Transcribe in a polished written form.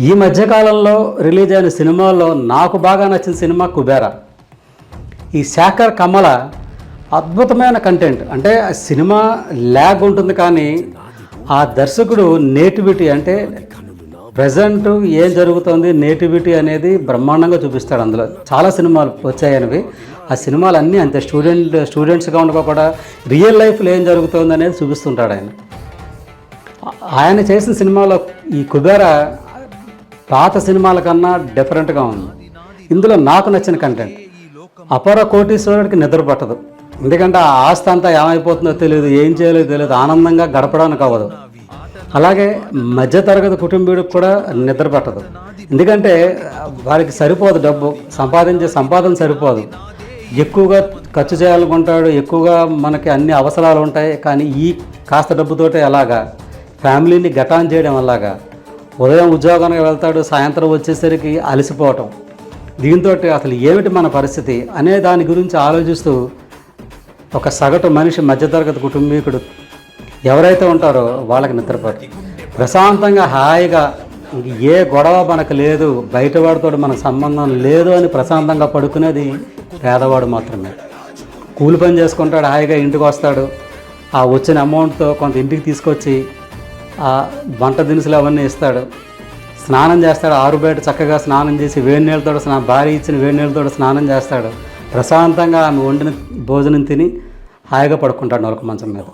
ఈ మధ్యకాలంలో రిలీజ్ అయిన సినిమాల్లో నాకు బాగా నచ్చిన సినిమా కుబేరా. ఈ శేఖర్ కమల అద్భుతమైన కంటెంట్. అంటే సినిమా ల్యాగ్ ఉంటుంది, కానీ ఆ దర్శకుడు నేటివిటీ, అంటే ప్రజెంట్ ఏం జరుగుతుంది నేటివిటీ అనేది బ్రహ్మాండంగా చూపిస్తాడు. అందులో చాలా సినిమాలు వచ్చాయనివి, ఆ సినిమాలు అన్నీ అంతే. స్టూడెంట్స్గా ఉండగా కూడా రియల్ లైఫ్లో ఏం జరుగుతుంది అనేది చూపిస్తుంటాడు ఆయన. ఆయన చేసిన సినిమాలో ఈ కుబేరా పాత సినిమాల కన్నా డిఫరెంట్గా ఉంది. ఇందులో నాకు నచ్చిన కంటెంట్, అపర కోటీశ్వరుడికి నిద్ర పట్టదు. ఎందుకంటే ఆ ఆస్తి అంతా ఏమైపోతుందో తెలియదు, ఏం చేయాలో తెలియదు, ఆనందంగా గడపడానికి అవ్వదు. అలాగే మధ్యతరగతి కుటుంబీడికి కూడా నిద్ర పట్టదు. ఎందుకంటే వారికి సరిపోదు, డబ్బు సంపాదన సరిపోదు. ఎక్కువగా ఖర్చు చేయాలనుకుంటాడు, ఎక్కువగా మనకి అన్ని అవసరాలు ఉంటాయి. కానీ ఈ కాస్త డబ్బుతోటే ఎలాగా ఫ్యామిలీని గటాన్ చేయడం అలాగా, ఉదయం ఉద్యోగానికి వెళ్తాడు, సాయంత్రం వచ్చేసరికి అలసిపోవటం. దీంతో అసలు ఏమిటి మన పరిస్థితి అనే దాని గురించి ఆలోచిస్తూ ఒక సగటు మనిషి, మధ్యతరగతి కుటుంబీకుడు ఎవరైతే ఉంటారో వాళ్ళకి నిద్రపోరు. ప్రశాంతంగా హాయిగా ఏ గొడవ మనకు లేదు, బయటవాడితో మనకు సంబంధం లేదు అని ప్రశాంతంగా పడుకునేది పేదవాడు మాత్రమే. కూలి పని చేసుకుంటాడు, హాయిగా ఇంటికి వస్తాడు, ఆ వచ్చిన అమౌంట్తో కొంత ఇంటికి తీసుకొచ్చి ఆ వంట దినుసులు అవన్నీ ఇస్తాడు, స్నానం చేస్తాడు, ఆరు బయట చక్కగా స్నానం చేసి వేడి నీళ్ళతో భార్య ఇచ్చిన వేడి నీళ్ళతో స్నానం చేస్తాడు. ప్రశాంతంగా ఆమె వండిన భోజనం తిని హాయిగా పడుకుంటాడు నొలక మంచం మీద.